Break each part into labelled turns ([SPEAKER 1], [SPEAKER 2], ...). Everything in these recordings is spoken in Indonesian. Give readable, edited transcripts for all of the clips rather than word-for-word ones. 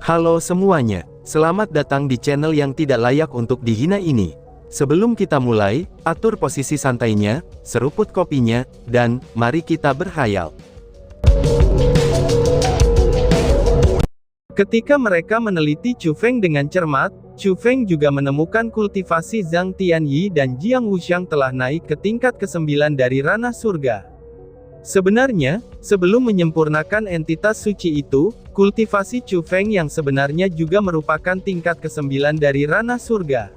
[SPEAKER 1] Halo semuanya, selamat datang di channel yang tidak layak untuk dihina ini. Sebelum kita mulai, atur posisi santainya, seruput kopinya, dan mari kita berkhayal. Ketika mereka meneliti Chu Feng dengan cermat, Chu Feng juga menemukan kultivasi Zhang Tianyi dan Jiang Wuxiang telah naik ke tingkat ke-9 dari ranah surga. Sebenarnya, sebelum menyempurnakan entitas suci itu, kultivasi Chu Feng yang sebenarnya juga merupakan tingkat ke-9 dari ranah surga.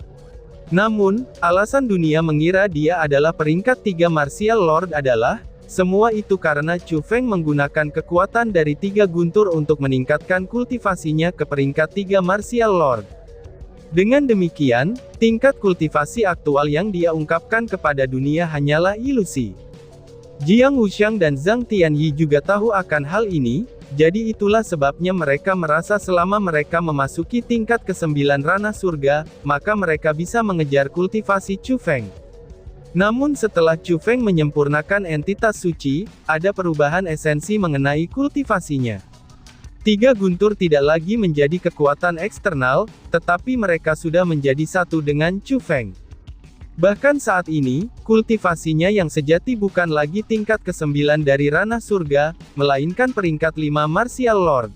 [SPEAKER 1] Namun, alasan dunia mengira dia adalah peringkat 3 Martial Lord adalah, semua itu karena Chu Feng menggunakan kekuatan dari 3 guntur untuk meningkatkan kultivasinya ke peringkat 3 Martial Lord. Dengan demikian, tingkat kultivasi aktual yang dia ungkapkan kepada dunia hanyalah ilusi. Jiang Wuxiang dan Zhang Tianyi juga tahu akan hal ini, jadi itulah sebabnya mereka merasa selama mereka memasuki tingkat ke-9 ranah surga, maka mereka bisa mengejar kultivasi Chu Feng. Namun setelah Chu Feng menyempurnakan entitas suci, ada perubahan esensi mengenai kultivasinya. 3 guntur tidak lagi menjadi kekuatan eksternal, tetapi mereka sudah menjadi satu dengan Chu Feng. Bahkan saat ini, kultivasinya yang sejati bukan lagi tingkat ke-9 dari ranah surga, melainkan peringkat 5 Martial Lord.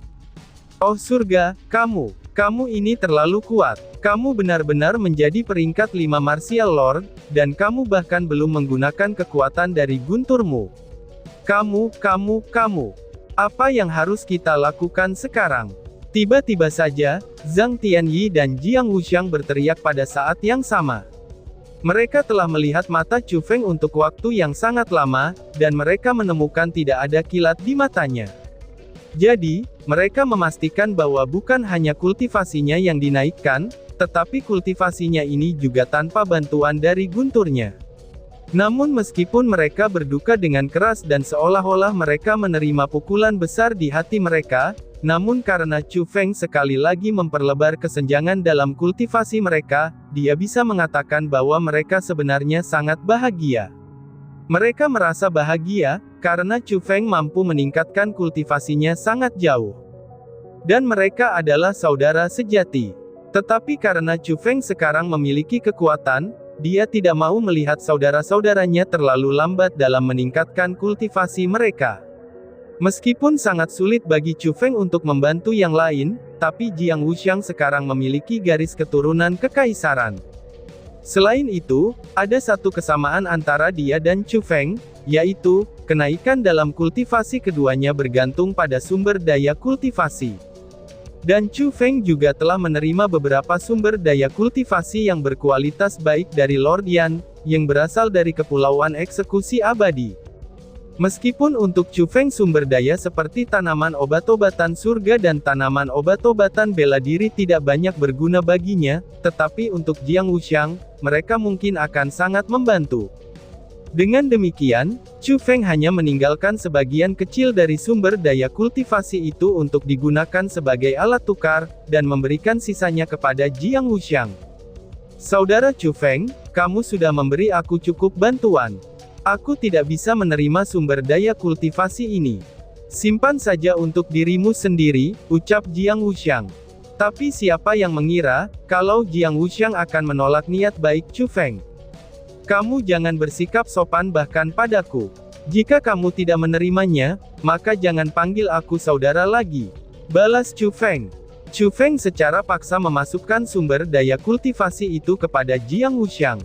[SPEAKER 1] Oh surga, kamu ini terlalu kuat. Kamu benar-benar menjadi peringkat 5 Martial Lord, dan kamu bahkan belum menggunakan kekuatan dari gunturmu. Kamu. Apa yang harus kita lakukan sekarang? Tiba-tiba saja, Zhang Tianyi dan Jiang Wuxiang berteriak pada saat yang sama. Mereka telah melihat mata Chu Feng untuk waktu yang sangat lama, dan mereka menemukan tidak ada kilat di matanya. Jadi, mereka memastikan bahwa bukan hanya kultivasinya yang dinaikkan, tetapi kultivasinya ini juga tanpa bantuan dari gunturnya. Namun meskipun mereka berduka dengan keras dan seolah-olah mereka menerima pukulan besar di hati mereka, namun karena Chu Feng sekali lagi memperlebar kesenjangan dalam kultivasi mereka, dia bisa mengatakan bahwa mereka sebenarnya sangat bahagia. Mereka merasa bahagia, karena Chu Feng mampu meningkatkan kultivasinya sangat jauh. Dan mereka adalah saudara sejati. Tetapi karena Chu Feng sekarang memiliki kekuatan, dia tidak mau melihat saudara-saudaranya terlalu lambat dalam meningkatkan kultivasi mereka. Meskipun sangat sulit bagi Chu Feng untuk membantu yang lain, tapi Jiang Wuxiang sekarang memiliki garis keturunan kekaisaran. Selain itu, ada satu kesamaan antara dia dan Chu Feng, yaitu, kenaikan dalam kultivasi keduanya bergantung pada sumber daya kultivasi. Dan Chu Feng juga telah menerima beberapa sumber daya kultivasi yang berkualitas baik dari Lord Yan, yang berasal dari Kepulauan Eksekusi Abadi. Meskipun untuk Chu Feng sumber daya seperti tanaman obat-obatan surga dan tanaman obat-obatan bela diri tidak banyak berguna baginya, tetapi untuk Jiang Wuxiang, mereka mungkin akan sangat membantu. Dengan demikian, Chu Feng hanya meninggalkan sebagian kecil dari sumber daya kultivasi itu untuk digunakan sebagai alat tukar, dan memberikan sisanya kepada Jiang Wuxiang. Saudara Chu Feng, kamu sudah memberi aku cukup bantuan. Aku tidak bisa menerima sumber daya kultivasi ini. Simpan saja untuk dirimu sendiri, ucap Jiang Wuxiang. Tapi siapa yang mengira, kalau Jiang Wuxiang akan menolak niat baik Chu Feng? Kamu jangan bersikap sopan bahkan padaku. Jika kamu tidak menerimanya, maka jangan panggil aku saudara lagi. Balas Chu Feng. Chu Feng secara paksa memasukkan sumber daya kultivasi itu kepada Jiang Wuxiang.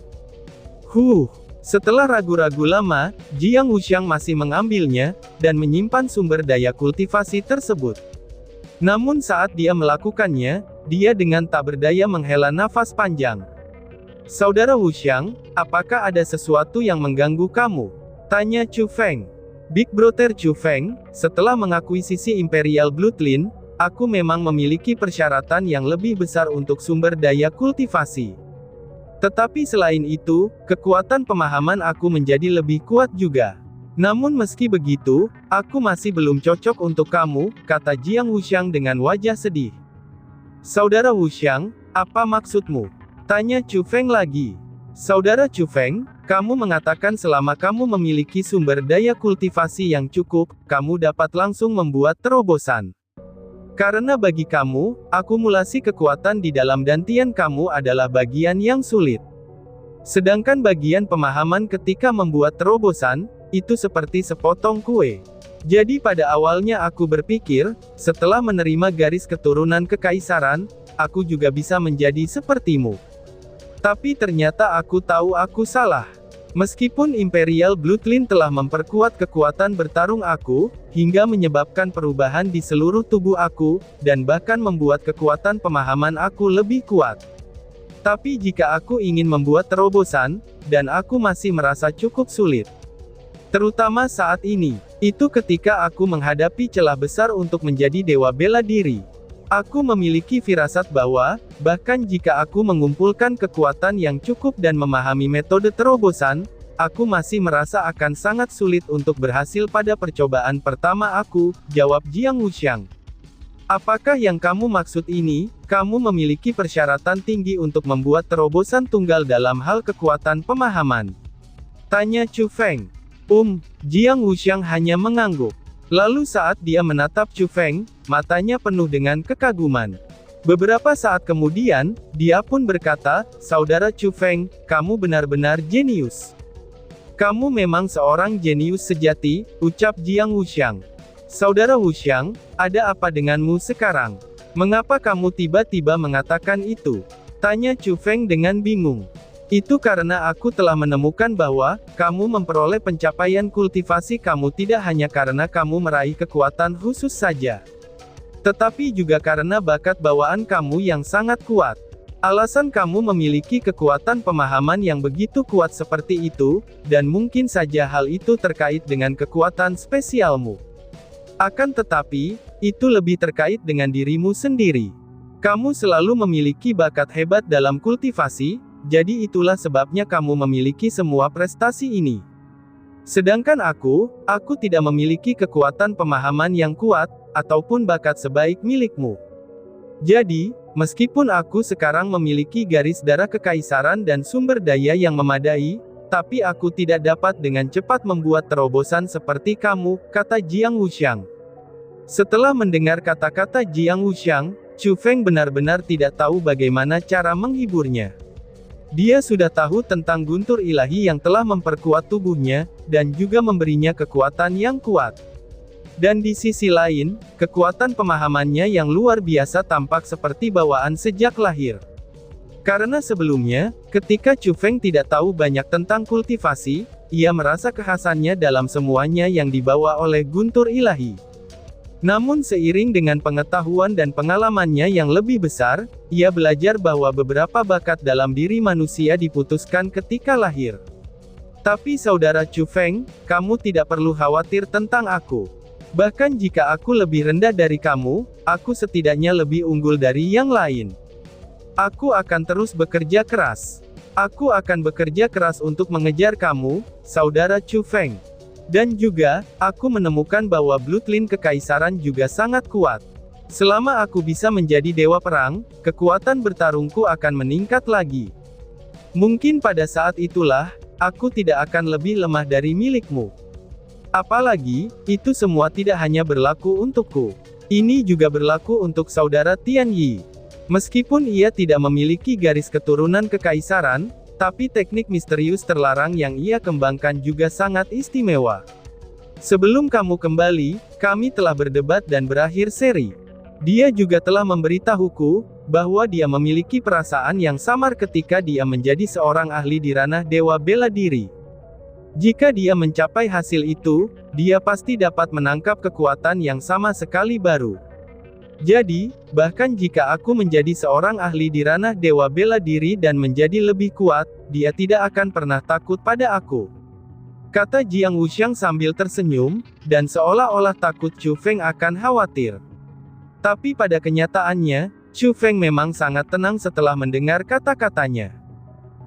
[SPEAKER 1] Setelah ragu-ragu lama, Jiang Wuxiang masih mengambilnya, dan menyimpan sumber daya kultivasi tersebut. Namun saat dia melakukannya, dia dengan tak berdaya menghela nafas panjang. Saudara Wuxiang, apakah ada sesuatu yang mengganggu kamu? Tanya Chu Feng. Big Brother Chu Feng, setelah mengakuisisi Imperial Bloodline, aku memang memiliki persyaratan yang lebih besar untuk sumber daya kultivasi. Tetapi selain itu, kekuatan pemahaman aku menjadi lebih kuat juga. Namun meski begitu, aku masih belum cocok untuk kamu, kata Jiang Wuxiang dengan wajah sedih. Saudara Wuxiang, apa maksudmu? Tanya Chu Feng lagi. Saudara Chu Feng, kamu mengatakan selama kamu memiliki sumber daya kultivasi yang cukup, kamu dapat langsung membuat terobosan. Karena bagi kamu, akumulasi kekuatan di dalam dantian kamu adalah bagian yang sulit. Sedangkan bagian pemahaman ketika membuat terobosan, itu seperti sepotong kue. Jadi pada awalnya aku berpikir, setelah menerima garis keturunan kekaisaran, aku juga bisa menjadi sepertimu. Tapi ternyata aku tahu aku salah. Meskipun Imperial Bloodline telah memperkuat kekuatan bertarung aku, hingga menyebabkan perubahan di seluruh tubuh aku, dan bahkan membuat kekuatan pemahaman aku lebih kuat. Tapi jika aku ingin membuat terobosan, dan aku masih merasa cukup sulit. Terutama saat ini, itu ketika aku menghadapi celah besar untuk menjadi dewa bela diri. Aku memiliki firasat bahwa, bahkan jika aku mengumpulkan kekuatan yang cukup dan memahami metode terobosan, aku masih merasa akan sangat sulit untuk berhasil pada percobaan pertama aku, jawab Jiang Wuxiang. Apakah yang kamu maksud ini? Kamu memiliki persyaratan tinggi untuk membuat terobosan tunggal dalam hal kekuatan pemahaman? Tanya Chu Feng. Jiang Wuxiang hanya mengangguk. Lalu saat dia menatap Chu Feng, matanya penuh dengan kekaguman. Beberapa saat kemudian, dia pun berkata, "Saudara Chu Feng, kamu benar-benar jenius. Kamu memang seorang jenius sejati," ucap Jiang Wuxiang. "Saudara Wuxiang, ada apa denganmu sekarang? Mengapa kamu tiba-tiba mengatakan itu?" tanya Chu Feng dengan bingung. "Itu karena aku telah menemukan bahwa, kamu memperoleh pencapaian kultivasi kamu tidak hanya karena kamu meraih kekuatan khusus saja. Tetapi juga karena bakat bawaan kamu yang sangat kuat. Alasan kamu memiliki kekuatan pemahaman yang begitu kuat seperti itu, dan mungkin saja hal itu terkait dengan kekuatan spesialmu. Akan tetapi, itu lebih terkait dengan dirimu sendiri. Kamu selalu memiliki bakat hebat dalam kultivasi, jadi itulah sebabnya kamu memiliki semua prestasi ini. Sedangkan aku tidak memiliki kekuatan pemahaman yang kuat, ataupun bakat sebaik milikmu. Jadi, meskipun aku sekarang memiliki garis darah kekaisaran dan sumber daya yang memadai, tapi aku tidak dapat dengan cepat membuat terobosan seperti kamu," kata Jiang Wuxiang. Setelah mendengar kata-kata Jiang Wuxiang, Chu Feng benar-benar tidak tahu bagaimana cara menghiburnya. Dia sudah tahu tentang guntur ilahi yang telah memperkuat tubuhnya, dan juga memberinya kekuatan yang kuat. Dan di sisi lain, kekuatan pemahamannya yang luar biasa tampak seperti bawaan sejak lahir. Karena sebelumnya, ketika Chu Feng tidak tahu banyak tentang kultivasi, ia merasa kekhasannya dalam semuanya yang dibawa oleh guntur ilahi. Namun seiring dengan pengetahuan dan pengalamannya yang lebih besar, ia belajar bahwa beberapa bakat dalam diri manusia diputuskan ketika lahir. Tapi saudara Chu Feng, kamu tidak perlu khawatir tentang aku. Bahkan jika aku lebih rendah dari kamu, aku setidaknya lebih unggul dari yang lain. Aku akan terus bekerja keras. Aku akan bekerja keras untuk mengejar kamu, saudara Chu Feng. Dan juga, aku menemukan bahwa bloodline kekaisaran juga sangat kuat. Selama aku bisa menjadi dewa perang, kekuatan bertarungku akan meningkat lagi. Mungkin pada saat itulah, aku tidak akan lebih lemah dari milikmu. Apalagi, itu semua tidak hanya berlaku untukku. Ini juga berlaku untuk saudara Tian Yi. Meskipun ia tidak memiliki garis keturunan kekaisaran, tapi teknik misterius terlarang yang ia kembangkan juga sangat istimewa. Sebelum kamu kembali, kami telah berdebat dan berakhir seri. Dia juga telah memberitahuku, bahwa dia memiliki perasaan yang samar ketika dia menjadi seorang ahli di ranah dewa bela diri. Jika dia mencapai hasil itu, dia pasti dapat menangkap kekuatan yang sama sekali baru. Jadi, bahkan jika aku menjadi seorang ahli di ranah dewa bela diri dan menjadi lebih kuat, dia tidak akan pernah takut pada aku. Kata Jiang Wuxiang sambil tersenyum, dan seolah-olah takut Chu Feng akan khawatir. Tapi pada kenyataannya, Chu Feng memang sangat tenang setelah mendengar kata-katanya.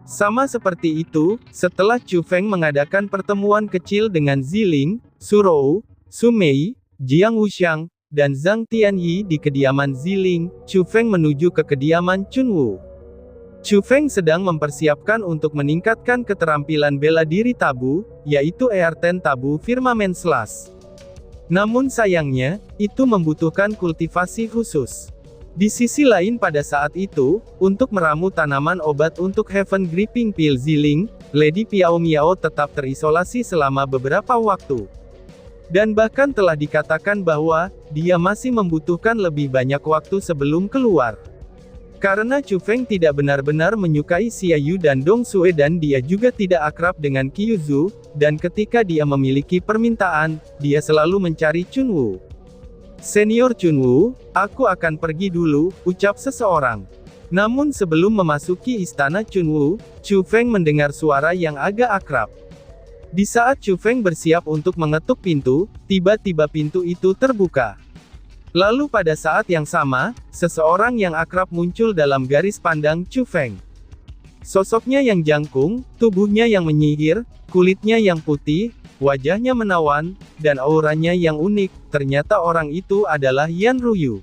[SPEAKER 1] Sama seperti itu, setelah Chu Feng mengadakan pertemuan kecil dengan Ziling, Surou, Su Mei, Jiang Wuxiang, dan Zhang Tianyi di kediaman Ziling, Chu Feng menuju ke kediaman Chunwu. Chu Feng sedang mempersiapkan untuk meningkatkan keterampilan bela diri tabu, yaitu Earthen Tabu Firmament Slash. Namun sayangnya, itu membutuhkan kultivasi khusus. Di sisi lain pada saat itu, untuk meramu tanaman obat untuk Heaven Gripping Pill Ziling, Lady Piao Miao tetap terisolasi selama beberapa waktu. Dan bahkan telah dikatakan bahwa, dia masih membutuhkan lebih banyak waktu sebelum keluar. Karena Chu Feng tidak benar-benar menyukai Xia Yu dan Dong Sue dan dia juga tidak akrab dengan Qiu Zhu, dan ketika dia memiliki permintaan, dia selalu mencari Chun Wu. Senior Chun Wu, aku akan pergi dulu, ucap seseorang. Namun sebelum memasuki istana Chun Wu, Chu Feng mendengar suara yang agak akrab. Di saat Chu Feng bersiap untuk mengetuk pintu, tiba-tiba pintu itu terbuka. Lalu pada saat yang sama, seseorang yang akrab muncul dalam garis pandang Chu Feng. Sosoknya yang jangkung, tubuhnya yang menyihir, kulitnya yang putih, wajahnya menawan, dan auranya yang unik, ternyata orang itu adalah Yan Ruyu.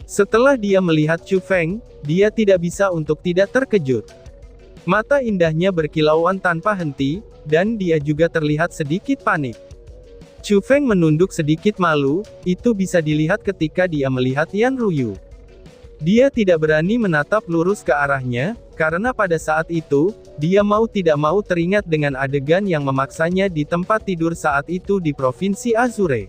[SPEAKER 1] Setelah dia melihat Chu Feng, dia tidak bisa untuk tidak terkejut. Mata indahnya berkilauan tanpa henti, dan dia juga terlihat sedikit panik. Chu Feng menunduk sedikit malu, itu bisa dilihat ketika dia melihat Yan Ruyu. Dia tidak berani menatap lurus ke arahnya, karena pada saat itu, dia mau tidak mau teringat dengan adegan yang memaksanya di tempat tidur saat itu di Provinsi Azure.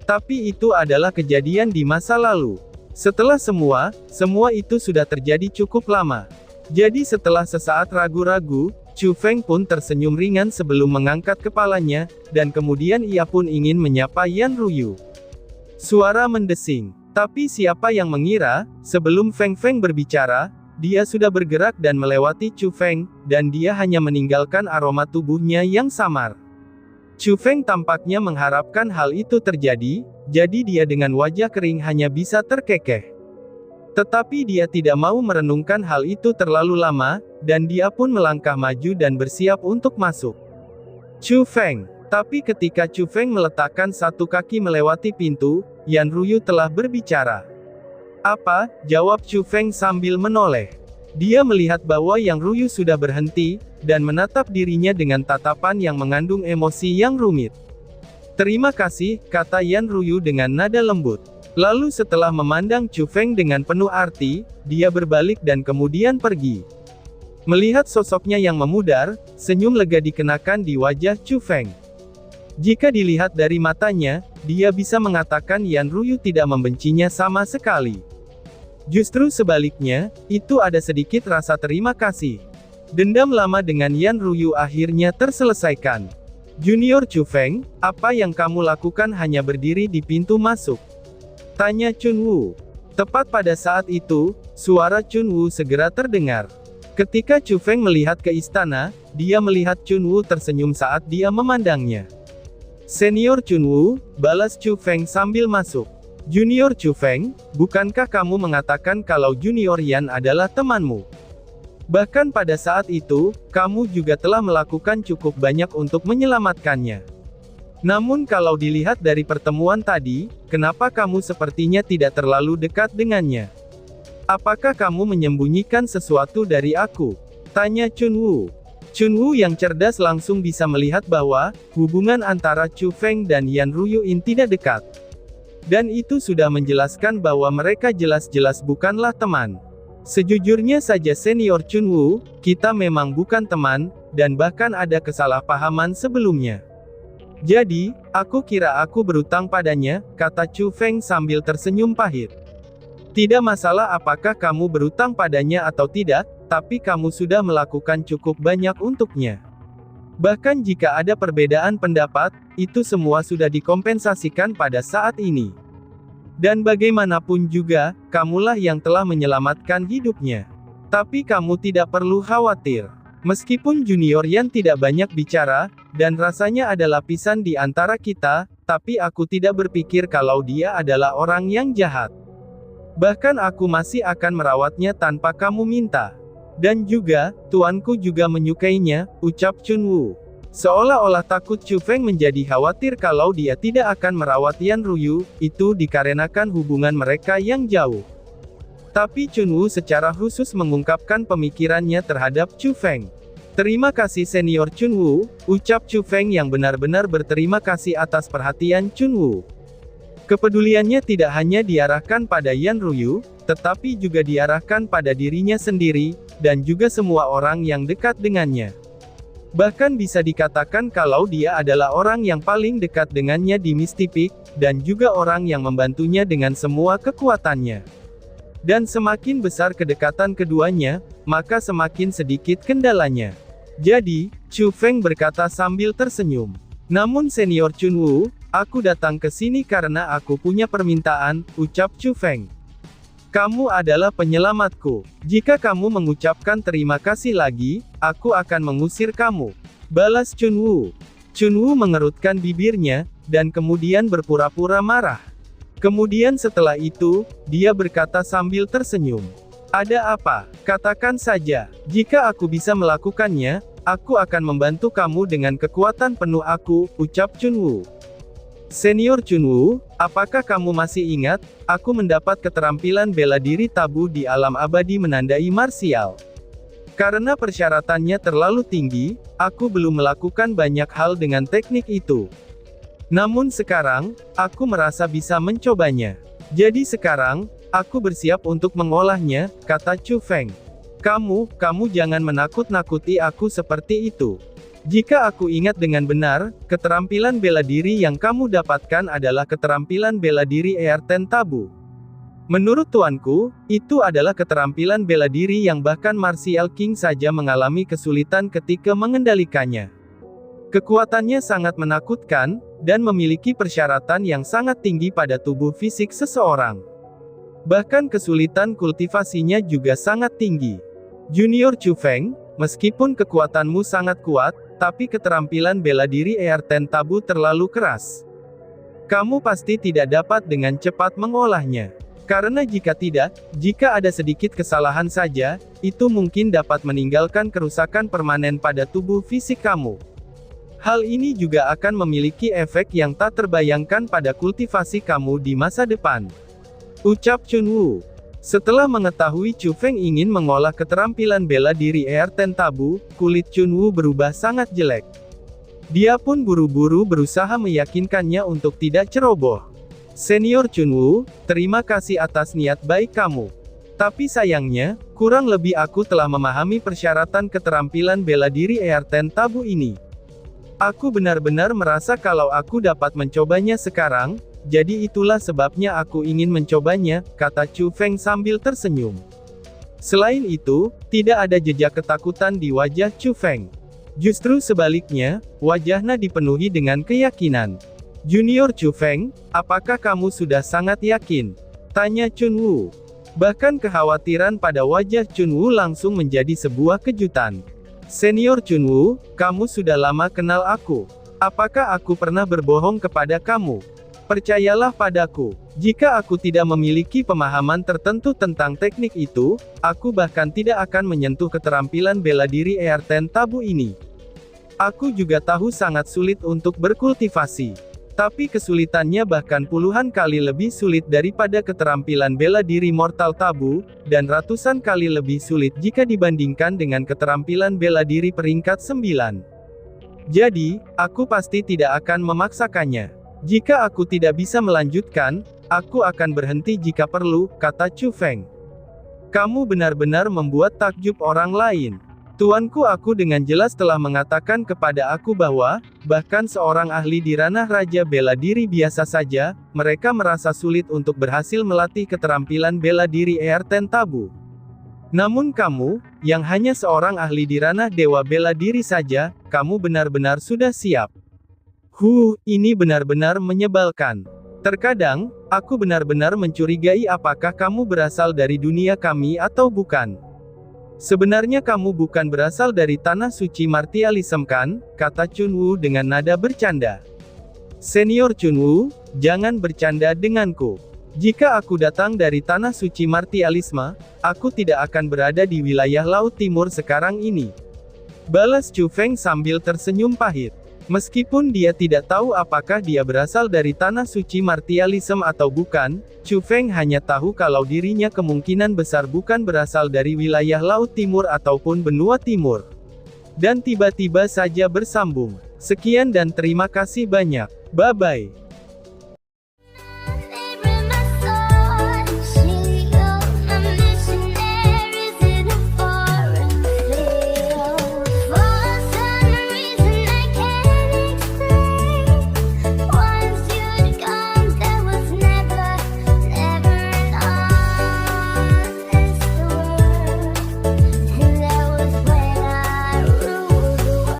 [SPEAKER 1] Tapi itu adalah kejadian di masa lalu. Setelah semua itu sudah terjadi cukup lama. Jadi setelah sesaat ragu-ragu, Chu Feng pun tersenyum ringan sebelum mengangkat kepalanya, dan kemudian ia pun ingin menyapa Yan Ruyu. Suara mendesing. Tapi siapa yang mengira, sebelum Feng Feng berbicara, dia sudah bergerak dan melewati Chu Feng, dan dia hanya meninggalkan aroma tubuhnya yang samar. Chu Feng tampaknya mengharapkan hal itu terjadi, jadi dia dengan wajah kering hanya bisa terkekeh. Tetapi dia tidak mau merenungkan hal itu terlalu lama, dan dia pun melangkah maju dan bersiap untuk masuk. Chu Feng. Tapi ketika Chu Feng meletakkan satu kaki melewati pintu, Yan Ruyu telah berbicara. Apa? Jawab Chu Feng sambil menoleh. Dia melihat bahwa Yang Ruyu sudah berhenti, dan menatap dirinya dengan tatapan yang mengandung emosi yang rumit. Terima kasih, kata Yan Ruyu dengan nada lembut. Lalu setelah memandang Chu Feng dengan penuh arti, dia berbalik dan kemudian pergi. Melihat sosoknya yang memudar, senyum lega dikenakan di wajah Chu Feng. Jika dilihat dari matanya, dia bisa mengatakan Yan Ruyu tidak membencinya sama sekali. Justru sebaliknya, itu ada sedikit rasa terima kasih. Dendam lama dengan Yan Ruyu akhirnya terselesaikan. Junior Chu Feng, apa yang kamu lakukan hanya berdiri di pintu masuk? Tanya Chun Wu. Tepat pada saat itu, suara Chun Wu segera terdengar. Ketika Chu Feng melihat ke istana, dia melihat Chun Wu tersenyum saat dia memandangnya. Senior Chun Wu, balas Chu Feng sambil masuk. Junior Chu Feng, bukankah kamu mengatakan kalau Junior Yan adalah temanmu? Bahkan pada saat itu, kamu juga telah melakukan cukup banyak untuk menyelamatkannya. Namun kalau dilihat dari pertemuan tadi, kenapa kamu sepertinya tidak terlalu dekat dengannya? Apakah kamu menyembunyikan sesuatu dari aku? Tanya Chun Wu. Chun Wu yang cerdas langsung bisa melihat bahwa, hubungan antara Chu Feng dan Yan Ruyuin tidak dekat. Dan itu sudah menjelaskan bahwa mereka jelas-jelas bukanlah teman. Sejujurnya saja Senior Chun Wu, kita memang bukan teman, dan bahkan ada kesalahpahaman sebelumnya. Jadi, aku kira aku berutang padanya, kata Chu Feng sambil tersenyum pahit. Tidak masalah apakah kamu berutang padanya atau tidak, tapi kamu sudah melakukan cukup banyak untuknya. Bahkan jika ada perbedaan pendapat, itu semua sudah dikompensasikan pada saat ini. Dan bagaimanapun juga, kamulah yang telah menyelamatkan hidupnya. Tapi kamu tidak perlu khawatir. Meskipun Junior Yan tidak banyak bicara, dan rasanya ada lapisan di antara kita, tapi aku tidak berpikir kalau dia adalah orang yang jahat. Bahkan aku masih akan merawatnya tanpa kamu minta. Dan juga, tuanku juga menyukainya, ucap Chun Wu. Seolah-olah takut Chu Feng menjadi khawatir kalau dia tidak akan merawat Yan Ruyu, itu dikarenakan hubungan mereka yang jauh. Tapi Chun Wu secara khusus mengungkapkan pemikirannya terhadap Chu Feng. Terima kasih senior Chunwoo, ucap Chu Feng yang benar-benar berterima kasih atas perhatian Chunwoo. Kepeduliannya tidak hanya diarahkan pada Yan Ruyu, tetapi juga diarahkan pada dirinya sendiri, dan juga semua orang yang dekat dengannya. Bahkan bisa dikatakan kalau dia adalah orang yang paling dekat dengannya di Misty Peak, dan juga orang yang membantunya dengan semua kekuatannya. Dan semakin besar kedekatan keduanya, maka semakin sedikit kendalanya. Jadi, Chu Feng berkata sambil tersenyum. Namun senior Chunwoo, aku datang ke sini karena aku punya permintaan, ucap Chu Feng. Kamu adalah penyelamatku. Jika kamu mengucapkan terima kasih lagi, aku akan mengusir kamu. Balas Chunwoo. Chunwoo mengerutkan bibirnya, dan kemudian berpura-pura marah. Kemudian setelah itu, dia berkata sambil tersenyum. Ada apa? Katakan saja. Jika aku bisa melakukannya, aku akan membantu kamu dengan kekuatan penuh aku, ucap Chunwoo. Senior Chunwoo, apakah kamu masih ingat, aku mendapat keterampilan bela diri tabu di alam abadi menandai marsial. Karena persyaratannya terlalu tinggi, aku belum melakukan banyak hal dengan teknik itu. Namun sekarang, aku merasa bisa mencobanya. Jadi sekarang, aku bersiap untuk mengolahnya, kata Chu Feng. Kamu jangan menakut-nakuti aku seperti itu. Jika aku ingat dengan benar, keterampilan bela diri yang kamu dapatkan adalah keterampilan bela diri Earthen Tabu. Menurut tuanku, itu adalah keterampilan bela diri yang bahkan Martial King saja mengalami kesulitan ketika mengendalikannya. Kekuatannya sangat menakutkan, dan memiliki persyaratan yang sangat tinggi pada tubuh fisik seseorang. Bahkan kesulitan kultivasinya juga sangat tinggi. Junior Chu Feng, meskipun kekuatanmu sangat kuat, tapi keterampilan bela diri Earthen Tabu terlalu keras. Kamu pasti tidak dapat dengan cepat mengolahnya. Karena jika tidak, jika ada sedikit kesalahan saja, itu mungkin dapat meninggalkan kerusakan permanen pada tubuh fisik kamu. Hal ini juga akan memiliki efek yang tak terbayangkan pada kultivasi kamu di masa depan. Ucap Chunwoo. Setelah mengetahui Chu Feng ingin mengolah keterampilan bela diri Earthen Tabu, kulit Chunwoo berubah sangat jelek. Dia pun buru-buru berusaha meyakinkannya untuk tidak ceroboh. Senior Chunwoo, terima kasih atas niat baik kamu. Tapi sayangnya, kurang lebih aku telah memahami persyaratan keterampilan bela diri Earthen Tabu ini. Aku benar-benar merasa kalau aku dapat mencobanya sekarang, jadi itulah sebabnya aku ingin mencobanya, kata Chu Feng sambil tersenyum. Selain itu, tidak ada jejak ketakutan di wajah Chu Feng. Justru sebaliknya, wajahnya dipenuhi dengan keyakinan. Junior Chu Feng, apakah kamu sudah sangat yakin? Tanya Chunwoo. Bahkan kekhawatiran pada wajah Chunwoo langsung menjadi sebuah kejutan. Senior Chunwoo, kamu sudah lama kenal aku. Apakah aku pernah berbohong kepada kamu? Percayalah padaku, jika aku tidak memiliki pemahaman tertentu tentang teknik itu, aku bahkan tidak akan menyentuh keterampilan bela diri Earthen Tabu ini. Aku juga tahu sangat sulit untuk berkultivasi. Tapi kesulitannya bahkan puluhan kali lebih sulit daripada keterampilan bela diri Mortal Tabu, dan ratusan kali lebih sulit jika dibandingkan dengan keterampilan bela diri peringkat 9. Jadi, aku pasti tidak akan memaksakannya. Jika aku tidak bisa melanjutkan, aku akan berhenti jika perlu, kata Chu Feng. Kamu benar-benar membuat takjub orang lain. Tuanku, aku dengan jelas telah mengatakan kepada aku bahwa, bahkan seorang ahli di ranah Raja Bela Diri biasa saja, mereka merasa sulit untuk berhasil melatih keterampilan bela diri Earthen Tabu. Namun kamu, yang hanya seorang ahli di ranah Dewa Bela Diri saja, kamu benar-benar sudah siap. Ini benar-benar menyebalkan. Terkadang, aku benar-benar mencurigai apakah kamu berasal dari dunia kami atau bukan. Sebenarnya kamu bukan berasal dari tanah suci Martialism kan, kata Chunwoo dengan nada bercanda. Senior Chunwoo, jangan bercanda denganku. Jika aku datang dari tanah suci Martialisme, aku tidak akan berada di wilayah Laut Timur sekarang ini. Balas Chu Feng sambil tersenyum pahit. Meskipun dia tidak tahu apakah dia berasal dari tanah suci Martialism atau bukan, Chu Feng hanya tahu kalau dirinya kemungkinan besar bukan berasal dari wilayah Laut Timur ataupun Benua Timur. Dan tiba-tiba saja bersambung. Sekian dan terima kasih banyak. Bye-bye.